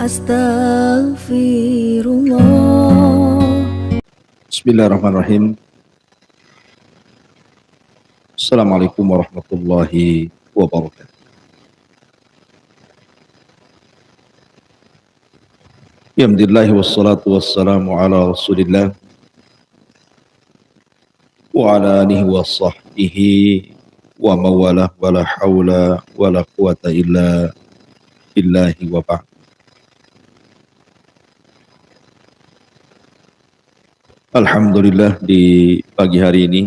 Astaghfirullah. Bismillahirrahmanirrahim. Assalamualaikum warahmatullahi wabarakatuh. Alhamdulillah wassalatu wassalamu ala Rasulillah wa ala alihi wa sahbihi wa mawalah wa la hawla wa la quwata illa billahi wa ba'd. Alhamdulillah di pagi hari ini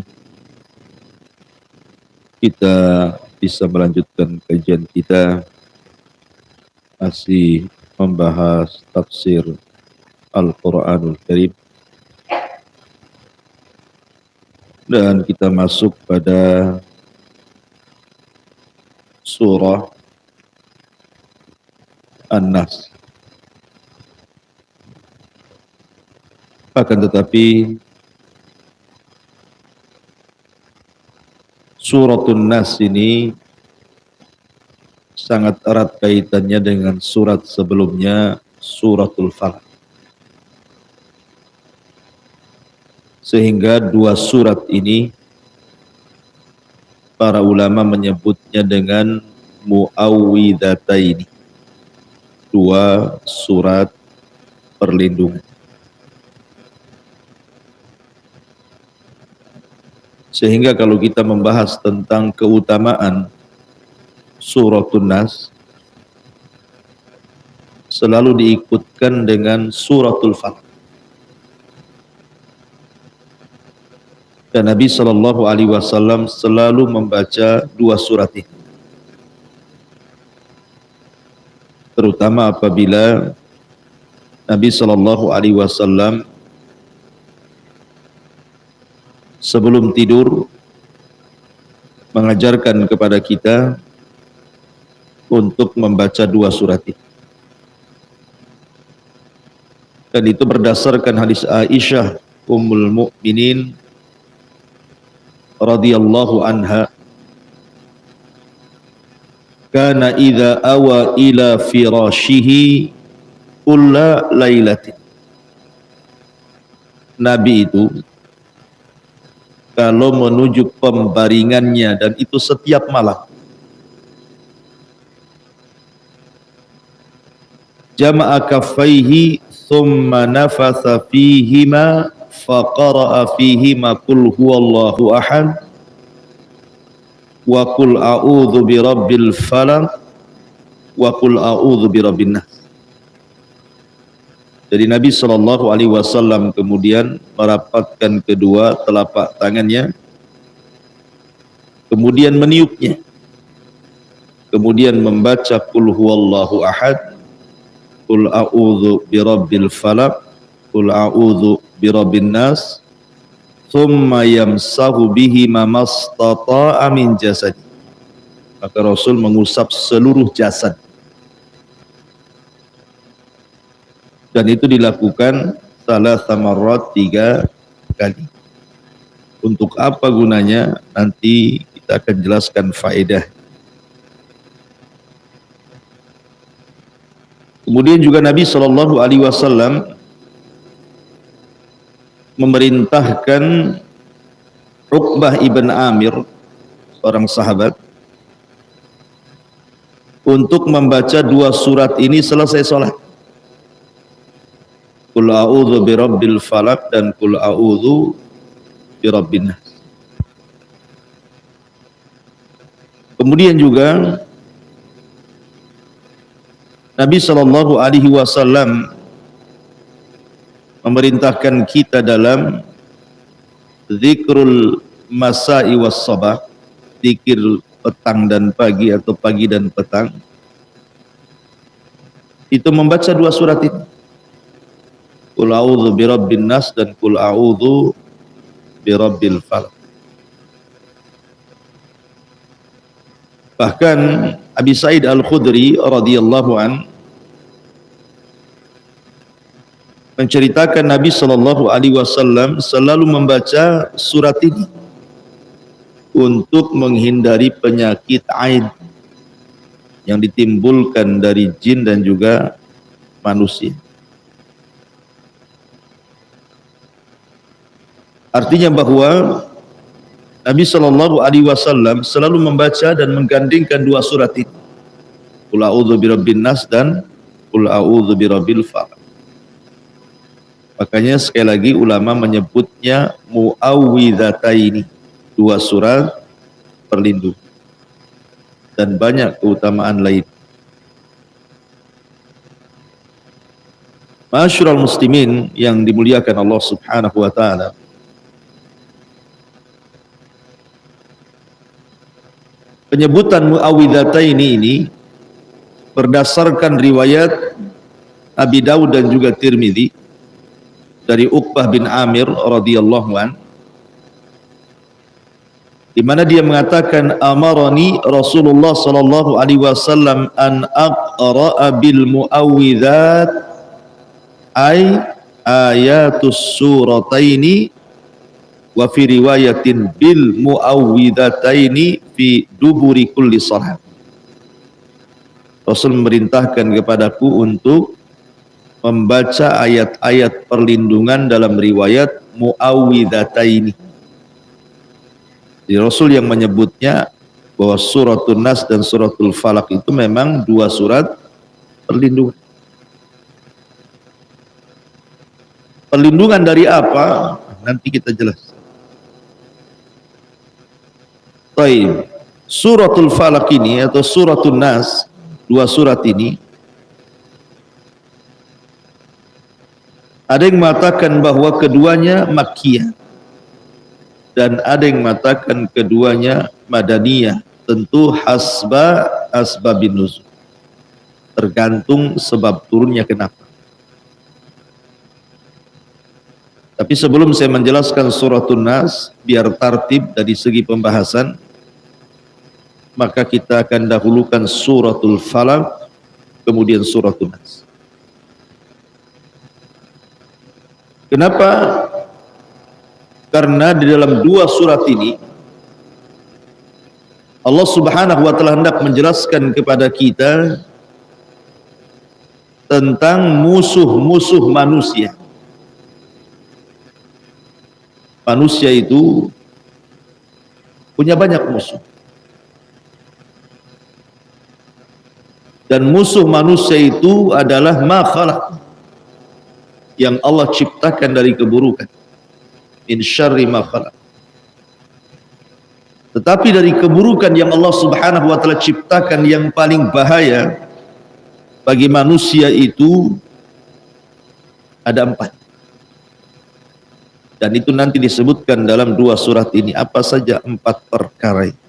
kita bisa melanjutkan kajian kita masih membahas tafsir Al-Quranul Karim, dan kita masuk pada surah An-Nas. Akan tetapi Suratun Nas ini sangat erat kaitannya dengan surat sebelumnya, Suratul Falaq. Sehingga dua surat ini para ulama menyebutnya dengan mu'awwidhataini, dua surat perlindungan. Sehingga kalau kita membahas tentang keutamaan Suratun Nas, selalu diikutkan dengan Suratul Falaq. Dan Nabi SAW selalu membaca dua surat ini, terutama apabila Nabi SAW sebelum tidur mengajarkan kepada kita untuk membaca dua surat ini. Dan itu berdasarkan hadis Aisyah Ummul Mukminin radhiyallahu anha, kana idza awa ila firashihi kulla lailatin. Nabi itu kalau menuju pembaringannya, dan itu setiap malam, jama'a kaffaihi thumma nafatha fihima faqara'a fihima qul huwallahu ahad wa qul a'udzu birabbil falaq wa qul a'udzu birabbin nas. Jadi Nabi SAW kemudian merapatkan kedua telapak tangannya, kemudian meniupnya, kemudian membaca qul huwallahu ahad, qul a'udzu birabbil falaq, qul a'udzu birabbin nas, thumma yamsahu bihi ma mastata'a min jasad. Maka Rasul mengusap seluruh jasad. Dan itu dilakukan salasa marrat, 3 kali. Untuk apa gunanya? Nanti kita akan jelaskan faedah. Kemudian juga Nabi SAW memerintahkan Uqbah ibn Amir, seorang sahabat, untuk membaca dua surat ini selesai sholat. Qul a'udzu birabbil falaq dan qul a'udzu birabbin nas. Kemudian juga Nabi SAW memerintahkan kita dalam zikrul masa'i was sabah, zikir petang dan pagi atau pagi dan petang, itu membaca dua surat ini, qul a'udzu birabbin nas dan qul a'udzu birabbil falaq. Bahkan Abi Sa'id Al-Khudri radhiyallahu an menceritakan Nabi SAW selalu membaca surat ini untuk menghindari penyakit ain yang ditimbulkan dari jin dan juga manusia. Artinya bahwa Nabi Shallallahu Alaihi Wasallam selalu membaca dan menggandingkan dua surat ini, Qul a'udzu birabbin nas dan Qul a'udzu birabbil falaq. Makanya sekali lagi ulama menyebutnya muawwidhataini, dua surat perlindungan, dan banyak keutamaan lain. Ma'asyiral muslimin yang dimuliakan Allah Subhanahu wa taala, penyebutan muawwidhataini ini berdasarkan riwayat Abi Dawud dan juga Tirmidzi dari Uqbah bin Amir radhiyallahu an, di mana dia mengatakan amarani Rasulullah sallallahu alaihi wasallam an aqra'a bil muawwidzat ay ayatus surataini wa fi riwayatin bil muawwidataini fi duburi kulli shalah. Rasul memerintahkan kepadaku untuk membaca ayat-ayat perlindungan dalam riwayat muawwidhataini. Jadi Rasul yang menyebutnya bahwa suratul Nas dan suratul Falaq itu memang dua surat perlindungan. Perlindungan dari apa? Nanti kita jelas. Baik, suratul Falaq ini atau suratul Nas, dua surat ini, ada yang mengatakan bahwa keduanya Makkiyah dan ada yang mengatakan keduanya Madaniyah. Tentu hasba asbabin nuzul, tergantung sebab turunnya kenapa. Tapi sebelum saya menjelaskan suratul Nas biar tertib dari segi pembahasan, maka kita akan dahulukan suratul Falaq kemudian suratul Nas. Kenapa? Karena di dalam dua surat ini Allah Subhanahu wa taala hendak menjelaskan kepada kita tentang musuh-musuh manusia. Manusia itu punya banyak musuh. Dan musuh manusia itu adalah ma khalaq, yang Allah ciptakan dari keburukan, min syarri ma khalaq. Tetapi dari keburukan yang Allah Subhanahu wa taala ciptakan, yang paling bahaya bagi manusia itu ada 4. Dan itu nanti disebutkan dalam dua surat ini. Apa saja 4 perkara itu?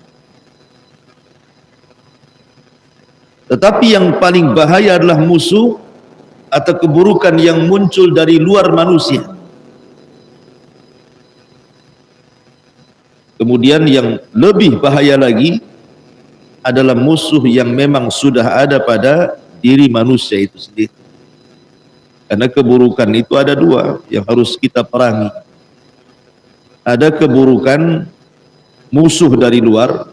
Tetapi yang paling bahaya adalah musuh atau keburukan yang muncul dari luar manusia. Kemudian yang lebih bahaya lagi adalah musuh yang memang sudah ada pada diri manusia itu sendiri. Karena keburukan itu ada 2 yang harus kita perangi. Ada keburukan musuh dari luar,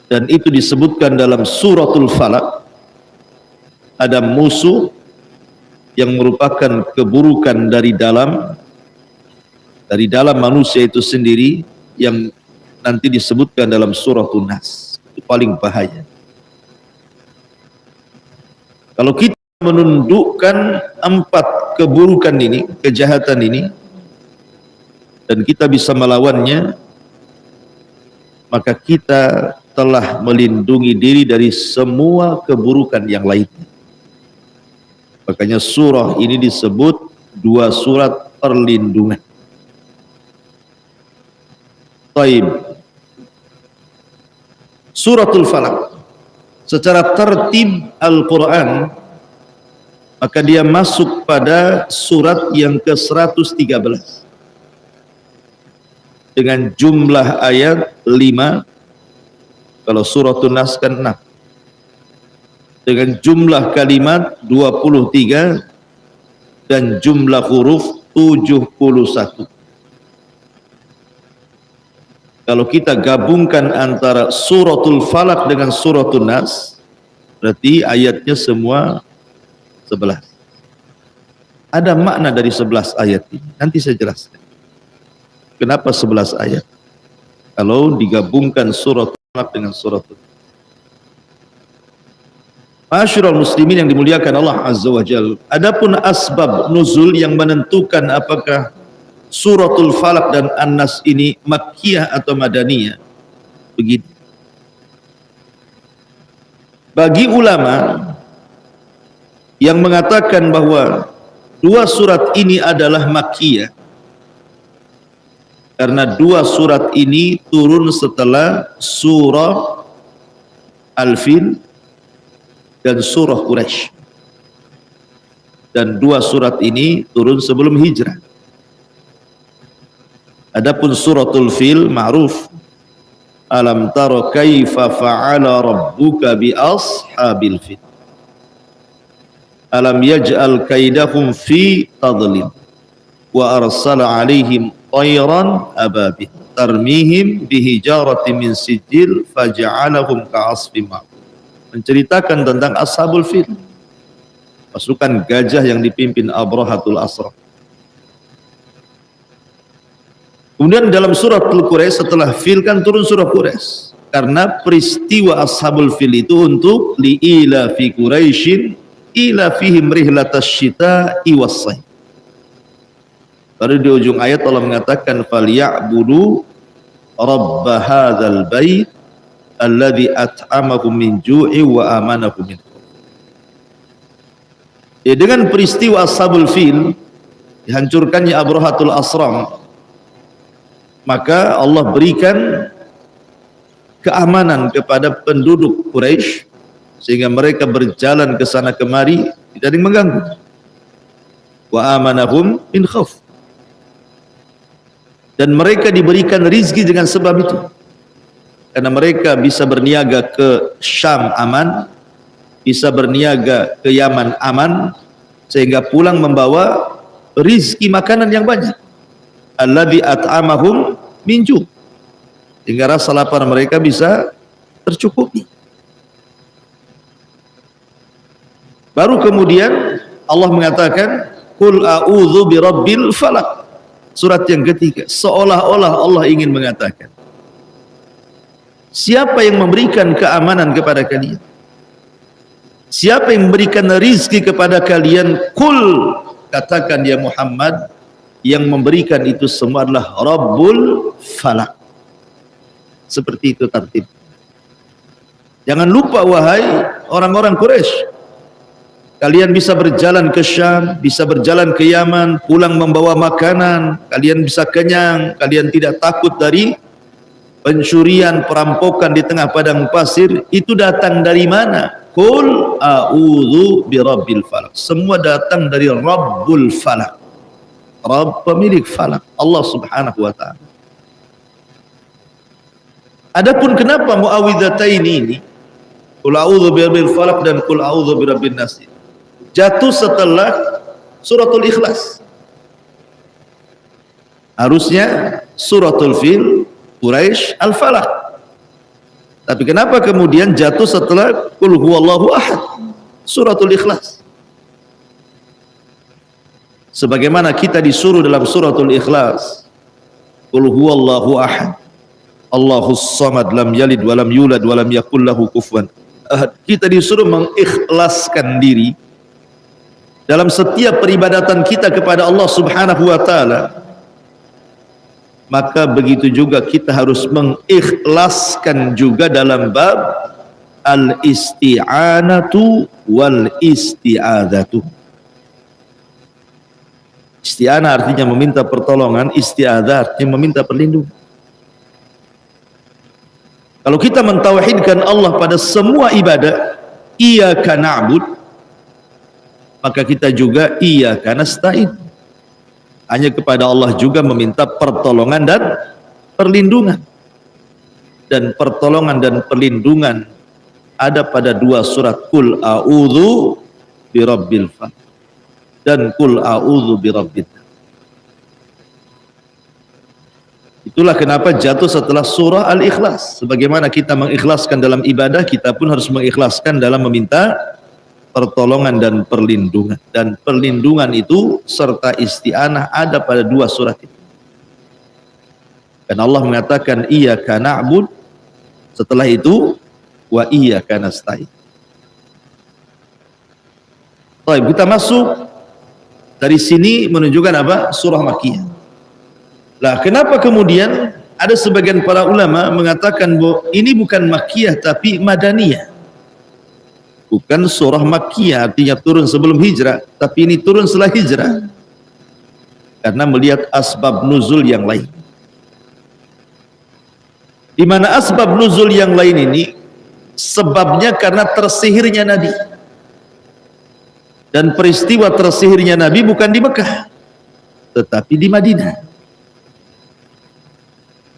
dan itu disebutkan dalam suratul Falaq. Ada musuh yang merupakan keburukan dari dalam manusia itu sendiri, yang nanti disebutkan dalam suratul Nas. Itu paling bahaya. Kalau kita menundukkan 4 keburukan ini, kejahatan ini, dan kita bisa melawannya, maka kita telah melindungi diri dari semua keburukan yang lainnya. Makanya surah ini disebut 2 surat perlindungan. Taib. Suratul Falaq secara tertib Al-Quran, maka dia masuk pada surat yang ke-113 dengan jumlah ayat 5. Kalau suratul Nas kan 6, dengan jumlah kalimat 23 dan jumlah huruf 71. Kalau kita gabungkan antara suratul Falaq dengan suratul Nas, berarti ayatnya semua 11. Ada makna dari 11 ayat ini. Nanti saya jelaskan. Kenapa 11 ayat? Kalau digabungkan surat Falaq dengan surat Ma'asyiral muslimin yang dimuliakan Allah Azza wa Jalla. Adapun asbab nuzul yang menentukan apakah suratul Falaq dan An-Nas ini Makkiyah atau Madaniyah. Begini. Bagi ulama yang mengatakan bahwa dua surat ini adalah Makkiyah karena dua surat ini turun setelah surah Al-Fil dan surah Quraisy, dan dua surat ini turun sebelum hijrah. Adapun suratul Fil ma'ruf, alam tara kaifa fa'ala rabbuka bi ashabil fil alam yaj'al kaidahum fi tadlil wa arsala alaihim tayran ababil tarmihim bihijaratin min sijil faja'alahum ka'asfim ma'kul. Menceritakan tentang Ashabul Fil, pasukan gajah yang dipimpin Abrahatul Asra. Kemudian dalam surat Al-Quraisy setelah Fil kan turun surah Quraisy, karena peristiwa Ashabul Fil itu untuk li'ila fi Quraisyin ila fihim rihlatas syita'i was-sayf. Baru di ujung ayat Allah mengatakan falyabudu rabb hadzal bait alladzi at'amahum min ju'i wa amanahum min khauf. Ya, dengan peristiwa Ashabul Fil, dihancurkannya Abrahatul Asram, maka Allah berikan keamanan kepada penduduk Quraisy sehingga mereka berjalan ke sana kemari tidak ada yang mengganggu. Wa amanahum min khauf. Dan mereka diberikan rizki dengan sebab itu. Karena mereka bisa berniaga ke Syam aman, bisa berniaga ke Yaman aman, sehingga pulang membawa rizki makanan yang banyak. Alladzi at'amahum min ju', sehingga rasa lapar mereka bisa tercukupi. Baru kemudian Allah mengatakan qul a'udzu birabbil falaq. Surat yang ketiga, seolah-olah Allah ingin mengatakan, siapa yang memberikan keamanan kepada kalian? Siapa yang memberikan rizki kepada kalian? Qul, katakan ya Muhammad, yang memberikan itu semua adalah Rabbul Falaq. Seperti itu tertib. Jangan lupa wahai orang-orang Quraisy, kalian bisa berjalan ke Syam, bisa berjalan ke Yaman, pulang membawa makanan, kalian bisa kenyang, kalian tidak takut dari pencurian, perampokan di tengah padang pasir. Itu datang dari mana? Qul a'udzu birabbil falaq. Semua datang dari Rabbul Falaq. Rabb pemilik falak, Allah Subhanahu wa taala. Adapun kenapa muawwidzatain ini, Qul a'udzu birabbil falaq dan Qul a'udzu birabbin nas, jatuh setelah suratul Ikhlas. Harusnya suratul Fil, Quraisy, Al-Falaq. Tapi kenapa kemudian jatuh setelah Qul huwallahu ahad, suratul Ikhlas? Sebagaimana kita disuruh dalam suratul Ikhlas, Qul huwallahu ahad, Allahus samad, lam yalid walam yulad walam yakul lahu kufuwan ahad. Kita disuruh mengikhlaskan diri dalam setiap peribadatan kita kepada Allah Subhanahu wa taala. Maka begitu juga kita harus mengikhlaskan juga dalam bab al-isti'anatu wal isti'adzatu. Isti'anah artinya meminta pertolongan, isti'adzah artinya meminta perlindungan. Kalau kita mentauhidkan Allah pada semua ibadah, iyyaka na'bud, maka kita juga iyyaka nasta'in. Hanya kepada Allah juga meminta pertolongan dan perlindungan. Dan pertolongan dan perlindungan ada pada dua surat, Qul a'udzu birabbil falaq dan Qul a'udzu birabbin nas. Itulah kenapa jatuh setelah surah Al-Ikhlas. Sebagaimana kita mengikhlaskan dalam ibadah, kita pun harus mengikhlaskan dalam meminta pertolongan dan perlindungan, dan perlindungan itu serta isti'anah ada pada dua surat itu. Dan Allah mengatakan iyyaka na'bud, setelah itu wa iyyaka nasta'in. Baik, kita masuk dari sini menunjukkan apa? Surah Makkiyah. Lah, kenapa kemudian ada sebagian para ulama mengatakan bahwa ini bukan Makkiyah tapi Madaniyah? Bukan surah Makkiyah artinya turun sebelum hijrah, tapi ini turun setelah hijrah. Karena melihat asbab nuzul yang lain. Di mana asbab nuzul yang lain ini sebabnya karena tersihirnya Nabi. Dan peristiwa tersihirnya Nabi bukan di Mekah, tetapi di Madinah.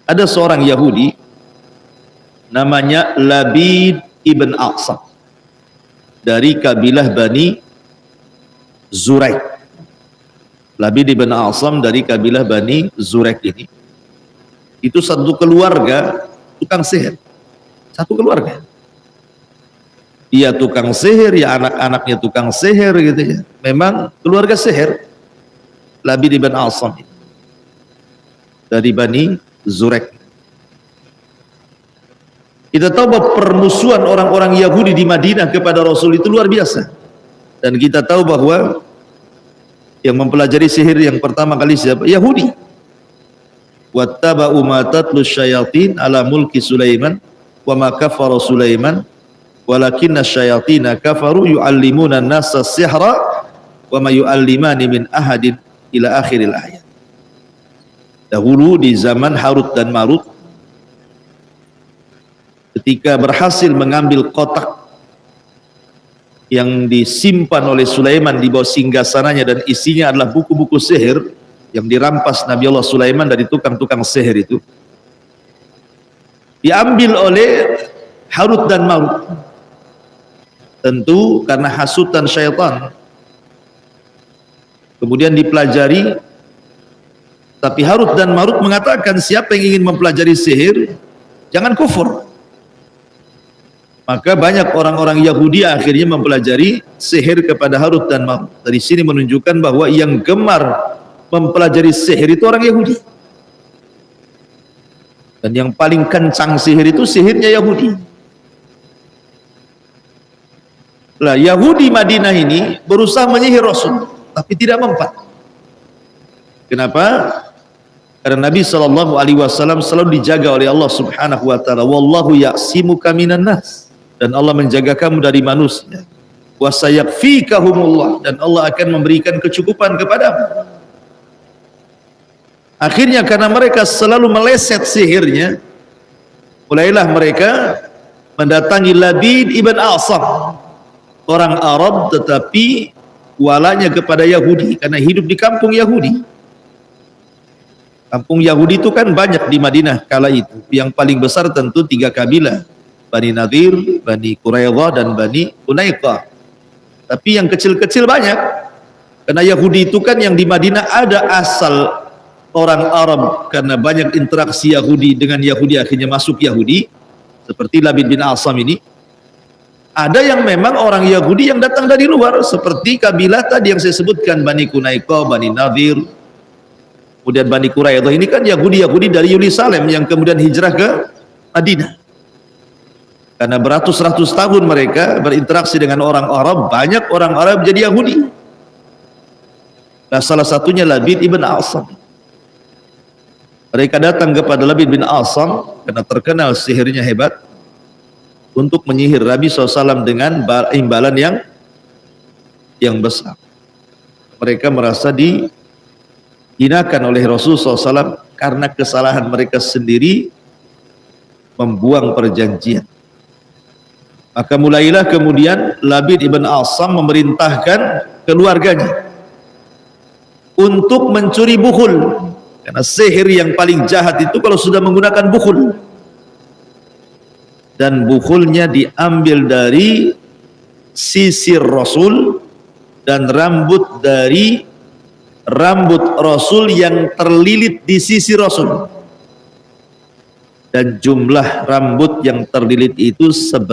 Ada seorang Yahudi namanya Labid ibn Aqsam dari kabilah Bani Zuraik. Labid ibn Aqsam dari kabilah Bani Zuraik ini, itu satu keluarga tukang sihir. Satu keluarga. Dia tukang sihir, ya anak-anaknya tukang sihir gitu ya. Memang keluarga sihir. Labid ibn Aqsam dari Bani Zuraik. Kita tahu bahwa permusuhan orang-orang Yahudi di Madinah kepada Rasul itu luar biasa. Dan kita tahu bahwa yang mempelajari sihir yang pertama kali siapa? Yahudi. Wattaba'u ma tatlu syayatin ala mulki Sulaiman wa ma kafara Sulaiman walakinna syayatina kafaru yu'allimuna an-nasa sihra wa ma yu'allimani min ahadin ila akhiril ayat. Dahulu di zaman Harut dan Marut, ketika berhasil mengambil kotak yang disimpan oleh Sulaiman di bawah singgasananya dan isinya adalah buku-buku sihir yang dirampas Nabi Allah Sulaiman dari tukang-tukang sihir itu, diambil oleh Harut dan Marut. Tentu karena hasutan syaitan, kemudian dipelajari. Tapi Harut dan Marut mengatakan siapa yang ingin mempelajari sihir jangan kufur. Maka banyak orang-orang Yahudi akhirnya mempelajari sihir kepada Harut dan Marut. Dari sini menunjukkan bahwa yang gemar mempelajari sihir itu orang Yahudi. Dan yang paling kencang sihir itu sihirnya Yahudi. Lah, Yahudi Madinah ini berusaha menyihir Rasul, tapi tidak mempan. Kenapa? Karena Nabi SAW selalu dijaga oleh Allah Subhanahu wa taala. Wallahu ya'simuka minan nas. Dan Allah menjaga kamu dari manusia. Wa sayakfikahumullah, dan Allah akan memberikan kecukupan kepadamu. Akhirnya karena mereka selalu meleset sihirnya, mulailah mereka mendatangi Labid ibn Aqsam, orang Arab tetapi walanya kepada Yahudi karena hidup di kampung Yahudi. Kampung Yahudi itu kan banyak di Madinah kala itu. Yang paling besar tentu 3 kabilah, Bani Nadir, Bani Quraidah, dan Bani Unaiqah. Tapi yang kecil-kecil banyak. Karena Yahudi itu kan yang di Madinah ada asal orang Arab, karena banyak interaksi Yahudi dengan Yahudi akhirnya masuk Yahudi. Seperti Labid bin Aqsam ini. Ada yang memang orang Yahudi yang datang dari luar, seperti kabilah tadi yang saya sebutkan, Bani Unaiqah, Bani Nadir. Kemudian Bani Quraidah ini kan Yahudi-Yahudi dari Yerusalem yang kemudian hijrah ke Madinah. Karena beratus-ratus tahun mereka berinteraksi dengan orang Arab, banyak orang Arab jadi Yahudi. Nah, salah satunya Labid ibn Aqsam. Mereka datang kepada Labid bin Aqsam karena terkenal sihirnya hebat, untuk menyihir Nabi SAW dengan imbalan yang besar. Mereka merasa dihinakan oleh Rasulullah SAW karena kesalahan mereka sendiri membuang perjanjian. Maka mulailah kemudian Labid ibn Aqsam memerintahkan keluarganya untuk mencuri bukhul, karena sihir yang paling jahat itu kalau sudah menggunakan bukhul. Dan bukhulnya diambil dari sisir Rasul dan rambut dari rambut Rasul yang terlilit di sisi Rasul. Dan jumlah rambut yang terlilit itu 11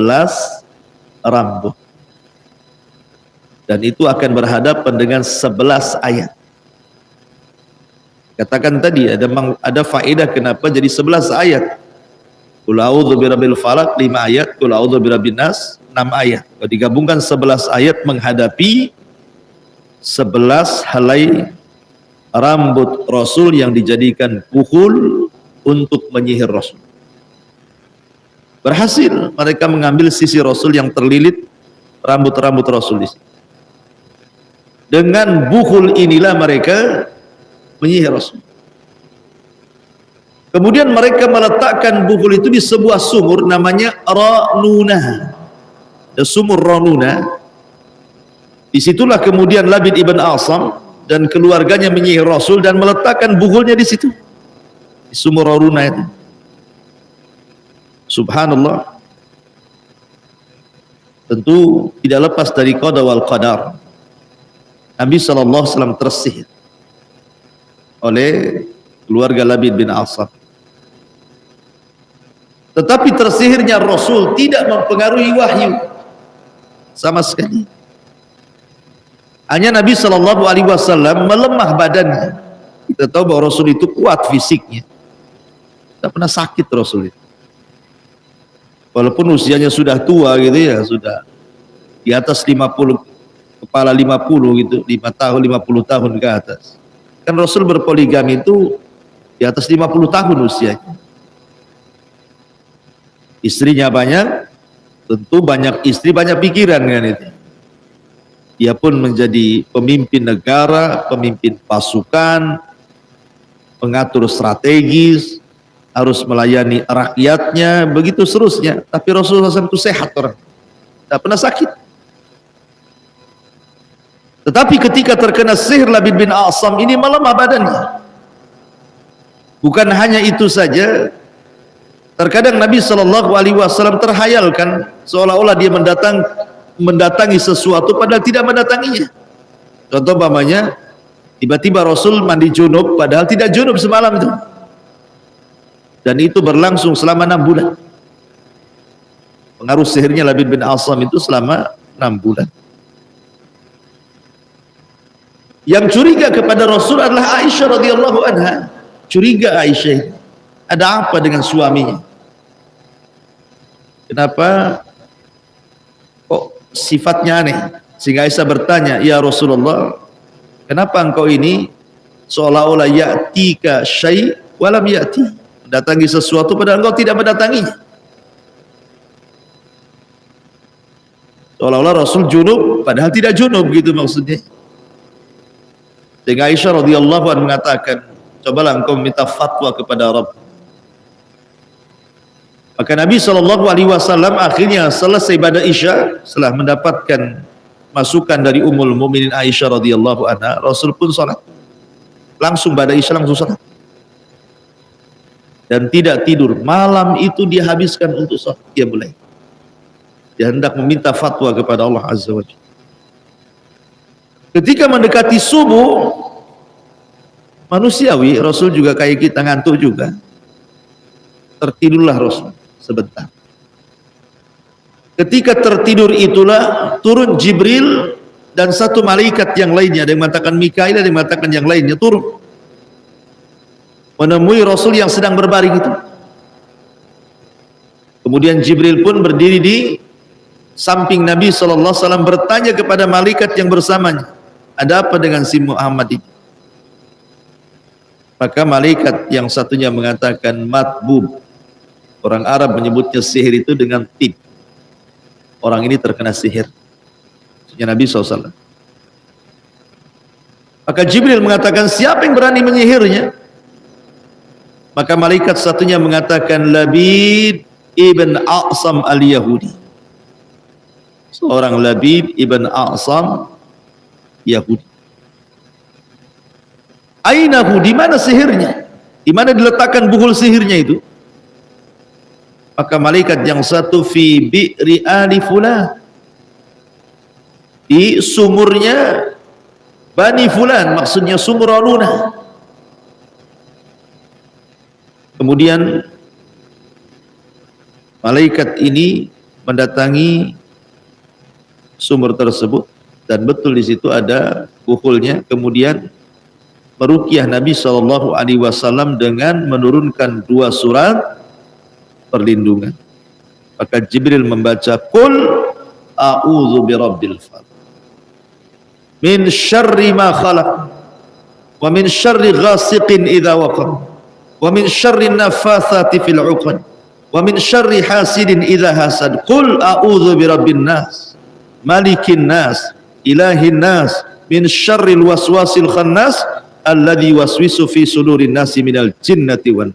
rambut. dan itu akan berhadapan dengan 11 ayat. Katakan tadi ada faedah kenapa jadi 11 ayat. Qul a'udzu birabbil falaq 5 ayat, qul a'udzu birabbin nas 6 ayat. Kalau digabungkan 11 ayat menghadapi 11 helai rambut Rasul yang dijadikan puhul untuk menyihir Rasul. Berhasil mereka mengambil sisi Rasul yang terlilit rambut-rambut Rasul di sini. Dengan buhul inilah mereka menyihir Rasul. Kemudian mereka meletakkan buhul itu di sebuah sumur namanya Ranunah. Ada sumur Ranunah. Disitulah kemudian Labid ibn Asam dan keluarganya menyihir Rasul dan meletakkan buhulnya di situ, di sumur Ranunah itu. Subhanallah. Tentu tidak lepas dari qada wal qadar. Nabi SAW tersihir oleh keluarga Labid bin Asam. Tetapi tersihirnya Rasul tidak mempengaruhi wahyu sama sekali. Hanya Nabi SAW melemah badannya. Kita tahu bahwa Rasul itu kuat fisiknya. Tidak pernah sakit Rasul itu. Walaupun usianya sudah tua gitu ya, sudah di atas 50, kepala 50 gitu, 5 tahun, 50 tahun ke atas. Kan Rasul berpoligami itu di atas 50 tahun usianya. Istrinya banyak, tentu banyak istri, banyak pikiran kan itu. Dia pun menjadi pemimpin negara, pemimpin pasukan, pengatur strategis, harus melayani rakyatnya, begitu seterusnya. Tapi Rasulullah SAW itu sehat orang, tidak pernah sakit. Tetapi ketika terkena sihir Labid bin Asam ini melemah badannya. Bukan hanya itu saja, terkadang Nabi SAW terhayalkan seolah-olah dia mendatangi sesuatu padahal tidak mendatanginya. Contoh umpamanya, tiba-tiba Rasul mandi junub padahal tidak junub semalam itu. Dan itu berlangsung selama 6 bulan. Pengaruh sihirnya Labid bin Asam itu selama 6 bulan. Yang curiga kepada Rasul adalah Aisyah radhiyallahu anha. Curiga Aisyah, ada apa dengan suaminya? Kenapa kok sifatnya aneh? Sehingga Aisyah bertanya, ya Rasulullah, kenapa engkau ini seolah-olah ya'tika syai' walam ya'ti, mendatangi sesuatu padahal engkau tidak mendatanginya? Seolah-olah Rasul junub padahal tidak junub, gitu maksudnya. Sehingga Aisyah radhiyallahu anha mengatakan, cobalah engkau minta fatwa kepada Rabb. Maka Nabi SAW akhirnya selesai ibadah Isya, setelah mendapatkan masukan dari Ummul Mukminin Aisyah radhiyallahu anha, Rasul pun salat. Langsung ibadah Isya langsung salat. Dan tidak tidur. Malam itu dia habiskan untuk salat qiyamul lail. Dia hendak meminta fatwa kepada Allah Azza wa Jalla. Ketika mendekati subuh, manusiawi, Rasul juga kayak kita ngantuk juga. Tertidurlah Rasul sebentar. Ketika tertidur itulah turun Jibril dan satu malaikat yang lainnya, ada yang mengatakan Mikail, ada yang mengatakan yang lainnya, turun menemui Rasul yang sedang berbaring itu. Kemudian Jibril pun berdiri di samping Nabi SAW bertanya kepada malaikat yang bersamanya, ada apa dengan si Muhammad ini? Maka malaikat yang satunya mengatakan matbub. Orang Arab menyebutnya sihir itu dengan tib. Orang ini terkena sihir. Maksudnya Nabi SAW. Maka Jibril mengatakan, siapa yang berani menyihirnya? Maka malaikat satunya mengatakan, Labid ibn A'sam al-Yahudi. Seorang Labid ibn A'sam Yahudi. Ainahu, di mana sihirnya? Di mana diletakkan buhul sihirnya itu? Maka malaikat yang satu fi bi'ri ali fulan, di sumurnya Bani Fulan, maksudnya sumur Ranunah. Kemudian malaikat ini mendatangi sumur tersebut dan betul di situ ada bukhulnya. Kemudian meruqyah Nabi SAW dengan menurunkan 2 surat perlindungan. Maka Jibril membaca Qul a'udzu birabbil falaq min syarri ma khalaq wa min syarri ghasiqin idza waqab wa min syarri naffatsati fil 'uqad wa min syarri hasidin idza hasad. Qul a'udzu birabbin nas malikin nas ilahin nas min syarril waswasil khannas alladzi waswisu fi sudurin nasi minal jinnati wan.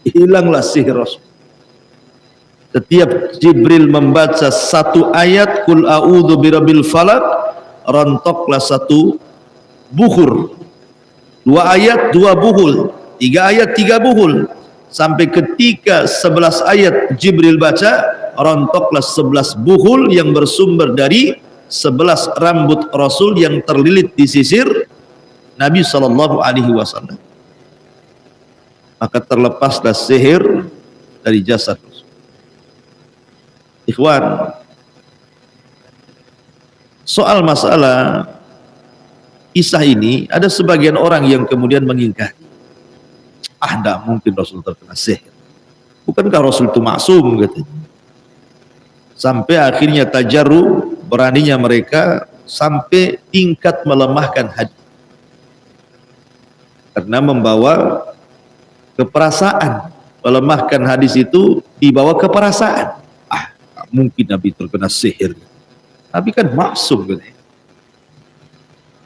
Hilanglah sihir Rasul. Setiap Jibril membaca 1 ayat Qul a'udzu birabbil falaq, rontoklah 1 buhur. 2 ayat 2 buhul, 3 ayat 3 buhul, sampai ketika 11 ayat Jibril baca, rontoklah 11 buhul yang bersumber dari 11 rambut Rasul yang terlilit di sisir Nabi SAW. Maka terlepaslah sihir dari jasad Rasul. Ikhwan, soal masalah kisah ini ada sebagian orang yang kemudian mengingkari. Tidak mungkin Rasul terkena sihir. Bukankah Rasul itu maksum gitu. Sampai akhirnya tajarru, beraninya mereka sampai tingkat melemahkan hadis. Karena membawa keperasaan, melemahkan hadis itu dibawa keperasaan. Mungkin Nabi terkena sihir. Nabi kan maksum gitu.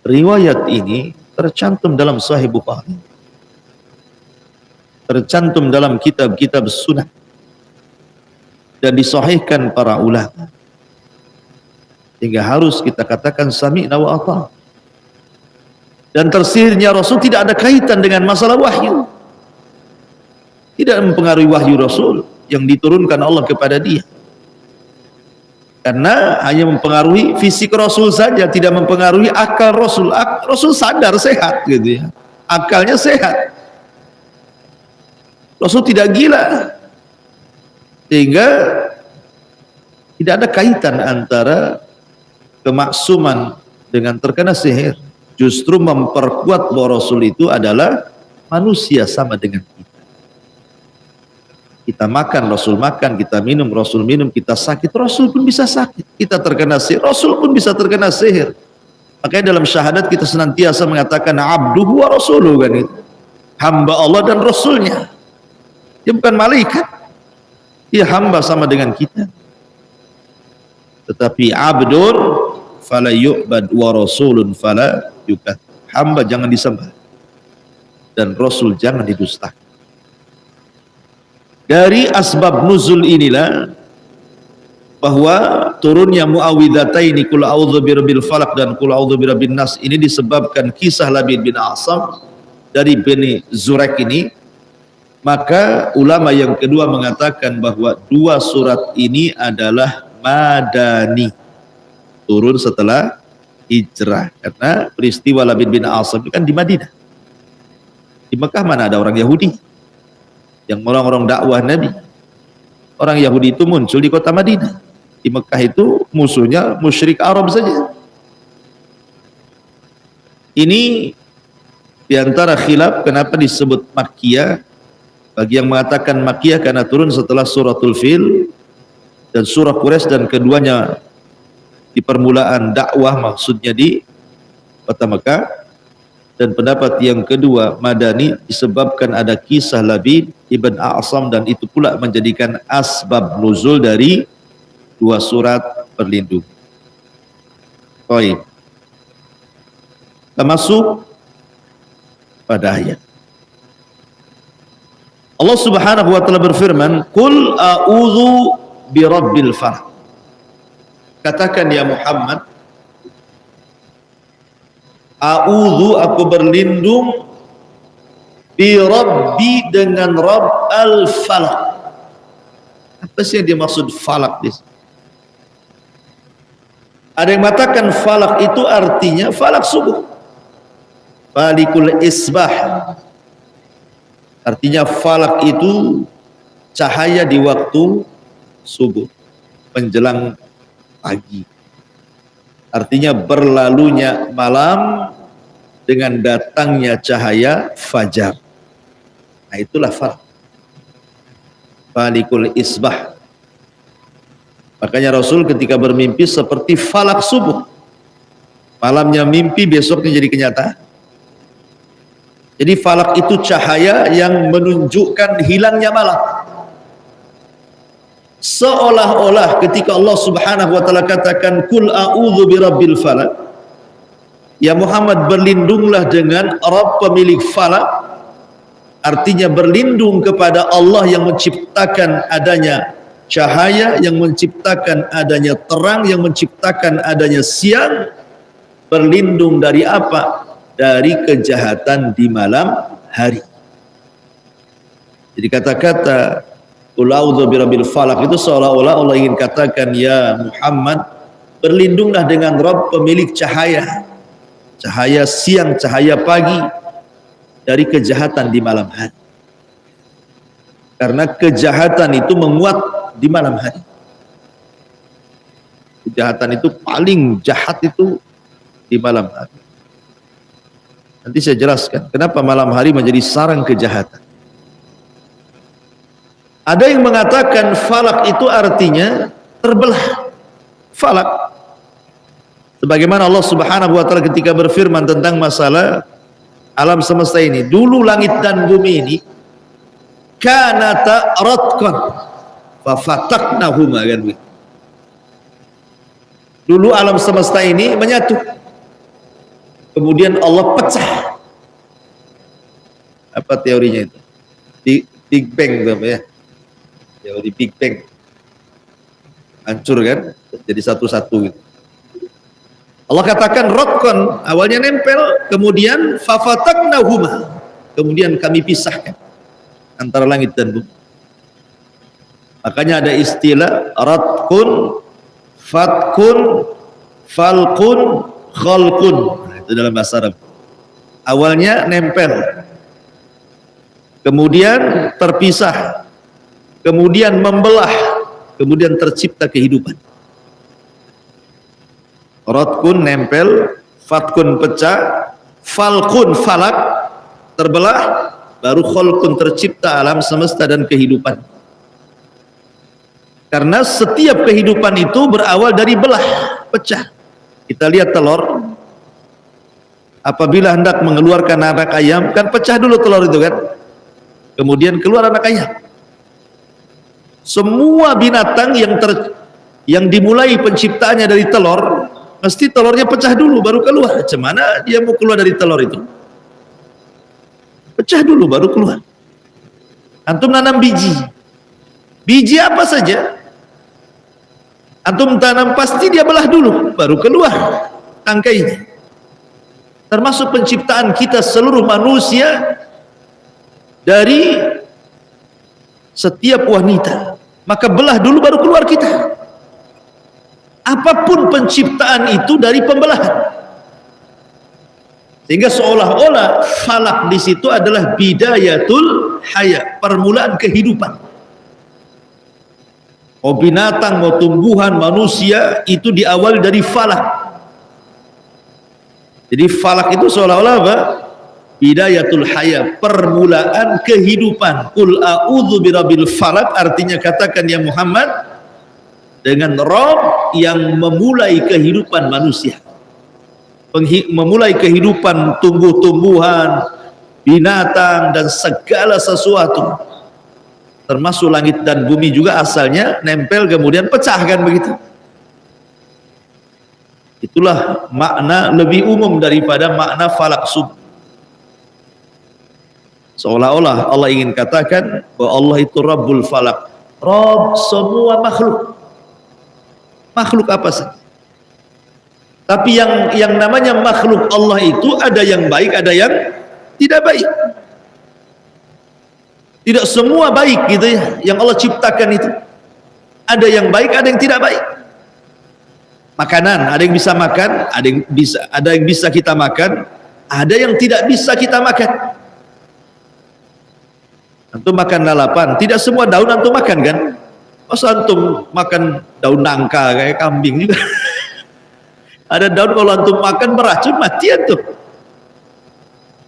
Riwayat ini tercantum dalam Sahih Bukhari, tercantum dalam kitab-kitab sunnah, dan disahihkan para ulama, hingga harus kita katakan sami'na wa ata'na. Dan tersihirnya Rasul tidak ada kaitan dengan masalah wahyu, tidak mempengaruhi wahyu Rasul yang diturunkan Allah kepada dia, karena hanya mempengaruhi fisik Rasul saja, tidak mempengaruhi akal Rasul. Rasul sadar, sehat gitu ya, akalnya sehat. Rasul tidak gila, sehingga tidak ada kaitan antara kemaksuman dengan terkena sihir. Justru memperkuat bahwa Rasul itu adalah manusia sama dengan kita. Kita makan, Rasul makan, kita minum, Rasul minum, kita sakit, Rasul pun bisa sakit. Kita terkena sihir, Rasul pun bisa terkena sihir. Makanya dalam syahadat kita senantiasa mengatakan abduhu wa rasuluhu, kan itu. Hamba Allah dan Rasulnya. Dia bukan malaikat. Dia hamba sama dengan kita. Tetapi abdun fala yu'bad wa rasulun fala yukat. Hamba jangan disembah dan Rasul jangan didustakan. Dari asbab nuzul inilah bahwa turunnya muawwidhataini qul a'udzu birabbil falaq dan qul a'udzu birabbin nas ini disebabkan kisah Labid bin A'sam dari Bani Zurek ini. Maka ulama yang kedua mengatakan bahwa 2 surat ini adalah madani, turun setelah hijrah, karena peristiwa Labid bin A'sam itu kan di Madinah. Di Mekah mana ada orang Yahudi yang orang-orang dakwah Nabi. Orang Yahudi itu muncul di kota Madinah. Di Mekah itu musuhnya musyrik Arab saja. Ini diantara khilaf kenapa disebut Makkiyah. Bagi yang mengatakan Makkiyah karena turun setelah suratul Fil dan surah Quraisy, dan keduanya di permulaan dakwah, maksudnya di kota Mekah. Dan pendapat yang kedua madani disebabkan ada kisah Labid ibn A'sam, dan itu pula menjadikan asbab nuzul dari 2 surat perlindungan. Baik. Kita masuk pada ayat. Allah Subhanahu wa taala berfirman, "Qul a'udzu birabbil falaq." Katakan ya Muhammad, a'udzu, aku berlindung, bi rabbi, dengan Rabb al-falaq. Apa sih yang dimaksud falak di sini? Ada yang mengatakan falak itu artinya falak subuh, falikul isbah. Artinya falak itu cahaya di waktu subuh menjelang pagi. Artinya berlalunya malam dengan datangnya cahaya fajar. Nah itulah falak. Falikul isbah. Makanya Rasul ketika bermimpi seperti falak subuh. Malamnya mimpi, besoknya jadi kenyataan. Jadi falak itu cahaya yang menunjukkan hilangnya malam. Seolah-olah ketika Allah Subhanahu wa taala katakan kul a'udzu birabbil falak, ya Muhammad berlindunglah dengan Rabb pemilik falak, artinya berlindung kepada Allah yang menciptakan adanya cahaya, yang menciptakan adanya terang, yang menciptakan adanya siang. Berlindung dari apa? Dari kejahatan di malam hari. Jadi kata-kata qul a'udzu birabbil falaq itu seolah-olah Allah ingin katakan, ya Muhammad, berlindunglah dengan Rabb pemilik cahaya, cahaya siang, cahaya pagi, dari kejahatan di malam hari. Karena kejahatan itu menguat di malam hari. Kejahatan itu paling jahat itu di malam hari. Nanti saya jelaskan kenapa malam hari menjadi sarang kejahatan. Ada yang mengatakan falak itu artinya terbelah. Falak, sebagaimana Allah Subhanahu wa taala ketika berfirman tentang masalah alam semesta ini, dulu langit dan bumi ini kanata ratqan fa fataknahuma, kan begitu. Dulu alam semesta ini menyatu, kemudian Allah pecah. Apa teorinya itu? Big Bang, ya. Teori Big Bang. Hancur kan? Jadi satu-satu gitu. Allah katakan rotqan, awalnya nempel, kemudian fafataknahuma, kemudian kami pisahkan antara langit dan bumi. Makanya ada istilah ratqun, fatkun, falqun, khalqun. Nah, itu dalam bahasa Arab. Awalnya nempel, kemudian terpisah, kemudian membelah, kemudian tercipta kehidupan. Ratkun nempel, fatkun pecah, falqun falak terbelah, baru khalqun tercipta alam semesta dan kehidupan. Karena setiap kehidupan itu berawal dari belah, pecah. Kita lihat telur, apabila hendak mengeluarkan anak ayam, kan pecah dulu telur itu kan, kemudian keluar anak ayam. Semua binatang yang dimulai penciptaannya dari telur, mesti telurnya pecah dulu baru keluar. Macam mana dia mau keluar dari telur itu? Pecah dulu baru keluar. Antum nanam biji, biji apa saja antum tanam, pasti dia belah dulu baru keluar tangkainya. Termasuk penciptaan kita seluruh manusia dari setiap wanita, maka belah dulu baru keluar kita. Apapun penciptaan itu dari pembelahan. Sehingga seolah-olah falak di situ adalah bidayatul haya, permulaan kehidupan. Mau binatang, mau tumbuhan, manusia, itu diawali dari falak. Jadi falak itu seolah-olah apa? Bidayatul haya, permulaan kehidupan. Qul a'udzu birabbil falak, artinya katakan ya Muhammad, dengan Rabb yang memulai kehidupan manusia, memulai kehidupan tumbuh-tumbuhan, binatang, dan segala sesuatu, termasuk langit dan bumi juga asalnya nempel kemudian pecah, kan begitu. Itulah makna lebih umum daripada makna falak subuh. Seolah-olah Allah ingin katakan bahwa Allah itu Rabbul Falak, Rabb semua makhluk. Makhluk apa saja. Tapi yang namanya makhluk Allah itu ada yang baik, ada yang tidak baik. Tidak semua baik gitu ya, yang Allah ciptakan itu. Ada yang baik, ada yang tidak baik. Makanan, ada yang bisa makan, ada yang bisa kita makan, ada yang tidak bisa kita makan. Antum makan lalapan, tidak semua daun antum makan kan? Masa antum makan daun nangka kayak kambing juga? Ada daun kalau antum makan beracun, mati antum.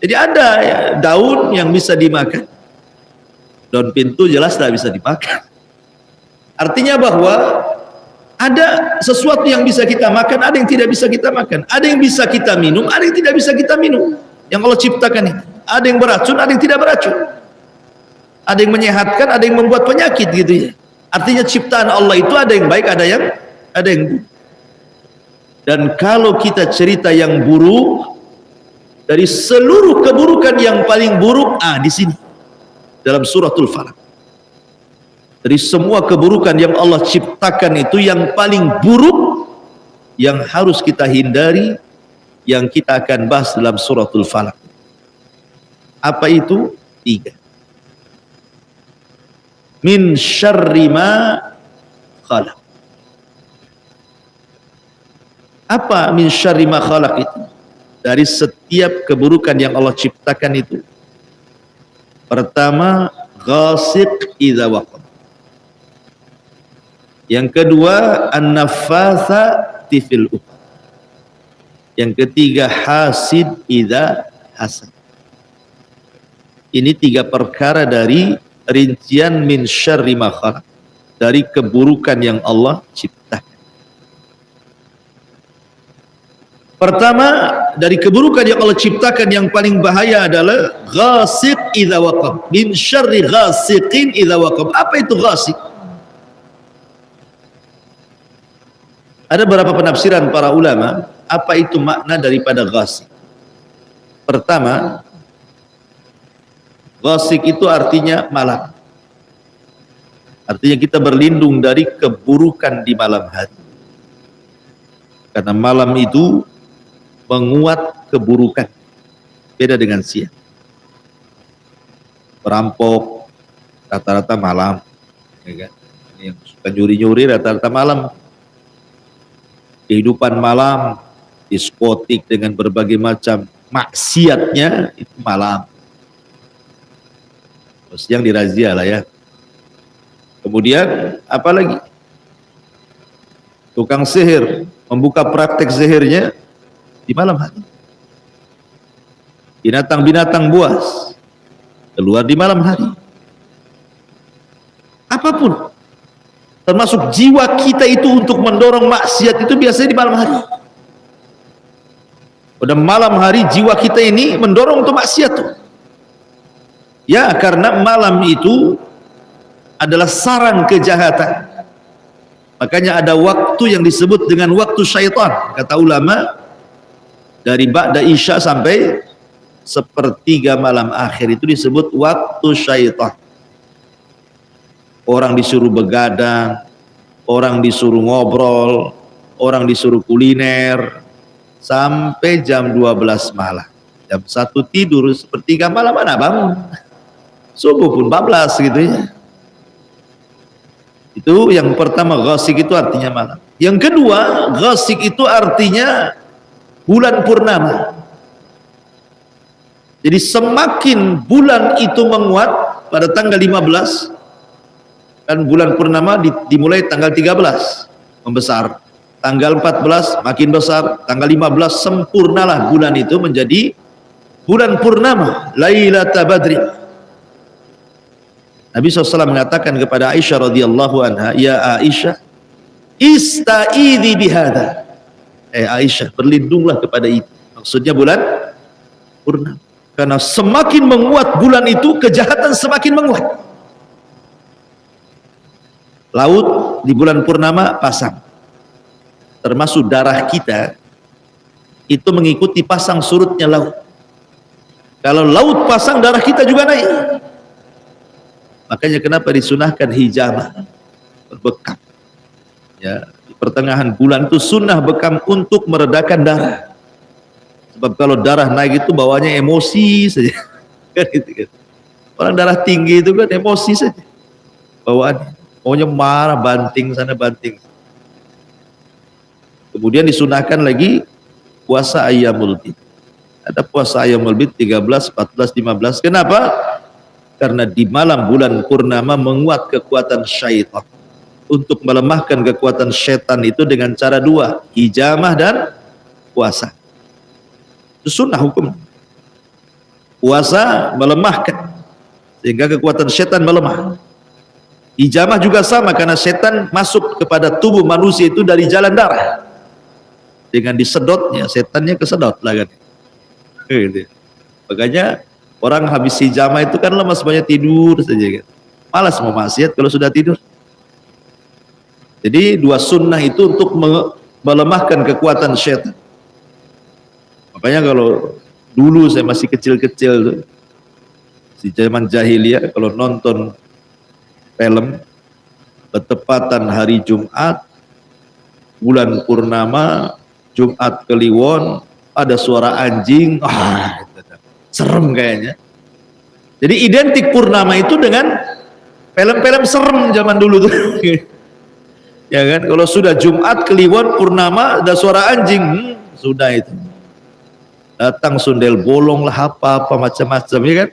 Jadi ada ya, daun yang bisa dimakan. Daun pintu jelas tidak bisa dimakan. Artinya bahwa ada sesuatu yang bisa kita makan, ada yang tidak bisa kita makan. Ada yang bisa kita minum, ada yang tidak bisa kita minum. Yang Allah ciptakan ini. Ada yang beracun, ada yang tidak beracun. Ada yang menyehatkan, ada yang membuat penyakit gitu ya. Artinya ciptaan Allah itu ada yang baik, ada yang buruk. Dan kalau kita cerita yang buruk, dari seluruh keburukan yang paling buruk, di sini dalam suratul Falaq. Dari semua keburukan yang Allah ciptakan itu yang paling buruk, yang harus kita hindari, yang kita akan bahas dalam suratul Falaq. Apa itu? 3. Min syarri ma khalaq. Apa min syarri ma khalaq itu? Dari setiap keburukan yang Allah ciptakan itu. Pertama, ghasiq idza waqab. Yang kedua, an-naffatsati fil uqad. Yang ketiga, hasid idza hasad. Ini 3 perkara dari rincian min syarri ma khalaq, dari keburukan yang Allah ciptakan. Pertama, dari keburukan yang Allah ciptakan yang paling bahaya adalah ghasiq idza waqab. Min syarri ghasiqin idza waqab. Apa itu ghasiq? Ada beberapa penafsiran para ulama, apa itu makna daripada ghasiq. Pertama, ghasiq itu artinya malam. Artinya kita berlindung dari keburukan di malam hari. Karena malam itu menguat keburukan. Beda dengan siang. Perampok rata-rata malam, ya kan? Yang suka nyuri-nyuri rata-rata malam. Kehidupan malam, diskotik dengan berbagai macam maksiatnya itu malam. Terus siang dirazia lah ya. Kemudian apa lagi? Tukang sihir membuka praktek sihirnya di malam hari. Binatang-binatang buas keluar di malam hari. Apapun, termasuk jiwa kita itu untuk mendorong maksiat itu biasanya di malam hari. Pada malam hari jiwa kita ini mendorong untuk maksiat tuh. Ya, karena malam itu adalah sarang kejahatan. Makanya ada waktu yang disebut dengan waktu syaitan. Kata ulama, dari ba'da isya sampai sepertiga malam akhir itu disebut waktu syaitan. Orang disuruh begadang, orang disuruh ngobrol, orang disuruh kuliner, sampai jam 12 malam. Jam 1 tidur, sepertiga malam mana bangun. Subuh pun 14 gitu ya. Itu yang pertama, ghasiq itu artinya malam. Yang kedua, ghasiq itu artinya bulan purnama. Jadi semakin bulan itu menguat pada tanggal 15, kan bulan purnama dimulai tanggal 13 membesar, tanggal 14 makin besar, tanggal 15 sempurnalah bulan itu menjadi bulan purnama, Lailatul Badri. Nabi SAW mengatakan kepada Aisyah radhiyallahu anha, ya Aisyah, ista'idhi bihada. Aisyah, berlindunglah kepada itu. Maksudnya bulan purnama. Karena semakin menguat bulan itu, kejahatan semakin menguat. Laut di bulan purnama pasang. Termasuk darah kita itu mengikuti pasang surutnya laut. Kalau laut pasang, darah kita juga naik. Makanya kenapa disunahkan hijamah, berbekam. Ya, di pertengahan bulan itu sunnah bekam untuk meredakan darah. Sebab kalau darah naik itu bawanya emosi saja. Kan gitu kan. Orang darah tinggi itu kan emosi saja. Bawaannya maunya marah, banting sana banting. Kemudian disunahkan lagi puasa Ayyamul Bid. Ada puasa Ayyamul Bid 13, 14, 15. Kenapa? Karena di malam bulan purnama menguat kekuatan syaitan. Untuk melemahkan kekuatan syaitan itu dengan cara dua, hijamah dan puasa. Itu sunnah hukum. Puasa melemahkan sehingga kekuatan setan melemah. Hijamah juga sama, karena setan masuk kepada tubuh manusia itu dari jalan darah. Dengan disedotnya, setannya kesedot lah kan. Gitu. Makanya orang habis hijamah itu kan lemas, banyak tidur saja kan. Malas mau maksiat kalau sudah tidur. Jadi dua sunnah itu untuk melemahkan kekuatan setan. Makanya kalau dulu saya masih kecil-kecil tuh, di zaman jahiliyah, kalau nonton film bertepatan hari Jumat, bulan purnama, Jumat Kliwon, ada suara anjing, serem kayaknya. Jadi identik purnama itu dengan film-film serem zaman dulu tuh. Ya kan, kalau sudah Jumat Kliwon purnama ada suara anjing, sudah itu. Datang sundel bolong lah, apa-apa macam-macam, ya kan.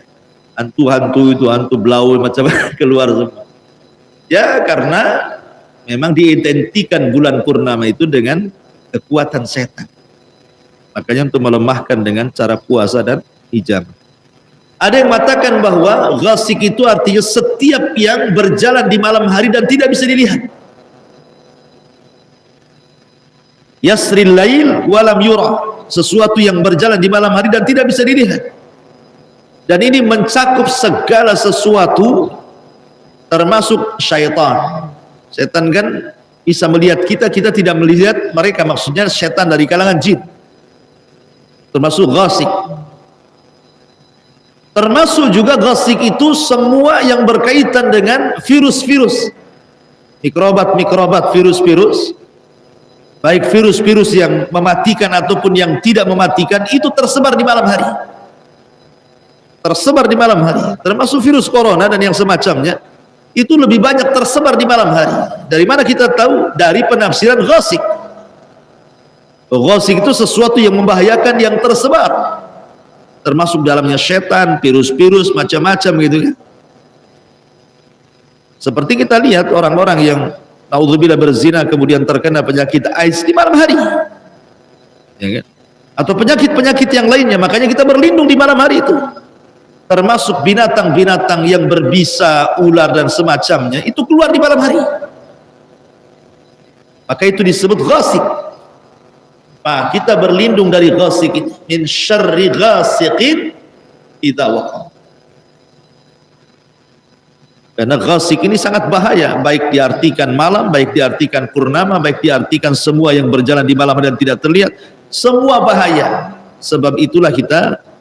Hantu-hantu itu, hantu blau macam keluar semua. Ya karena memang diidentikan bulan purnama itu dengan kekuatan setan. Makanya untuk melemahkan dengan cara puasa dan hijamah. Ada yang mengatakan bahwa ghasik itu artinya setiap yang berjalan di malam hari dan tidak bisa dilihat. Yasril lail walam yura, sesuatu yang berjalan di malam hari dan tidak bisa dilihat. Dan ini mencakup segala sesuatu, termasuk syaitan. Setan kan bisa melihat kita, kita tidak melihat mereka. Maksudnya setan dari kalangan jin, termasuk ghasik. Termasuk juga ghasik itu semua yang berkaitan dengan virus-virus, mikrobat-mikrobat, virus-virus, baik virus-virus yang mematikan ataupun yang tidak mematikan, itu tersebar di malam hari. Tersebar di malam hari, termasuk virus corona dan yang semacamnya. Itu lebih banyak tersebar di malam hari. Dari mana kita tahu? Dari penafsiran ghasik. Ghasik itu sesuatu yang membahayakan yang tersebar, termasuk dalamnya setan, virus-virus macam-macam gitu kan. Seperti kita lihat orang-orang yang naudzubillah berzina kemudian terkena penyakit AIDS di malam hari, ya kan? Atau penyakit-penyakit yang lainnya. Makanya kita berlindung di malam hari itu. Termasuk binatang-binatang yang berbisa, ular dan semacamnya, itu keluar di malam hari. Maka itu disebut ghasik. Nah, kita berlindung dari ghasik, min syarri ghasiqin idza waqa. Karena ghasik ini sangat bahaya, baik diartikan malam, baik diartikan purnama, baik diartikan semua yang berjalan di malam dan tidak terlihat, semua bahaya. Sebab itulah kita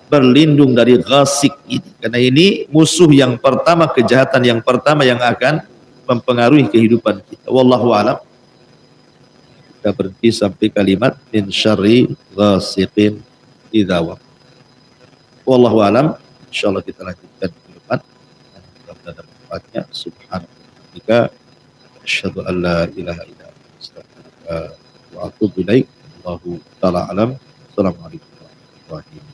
berlindung dari ghasik ini, karena ini musuh yang pertama, kejahatan yang pertama yang akan mempengaruhi kehidupan kita. Wallahu a'lam. Kita berhenti sampai kalimat min syarri ghasiqin idza waqa. Wallahu a'lam. Insyaallah kita lanjutkan ke depan. Mudah-mudahan ada manfaatnya. Subhanallah. Asyhadu an la ilaha illa anta astaghfiruka wa atubu ilaik. Wallahu ta'ala alam. Assalamualaikum warahmatullahi wabarakatuh.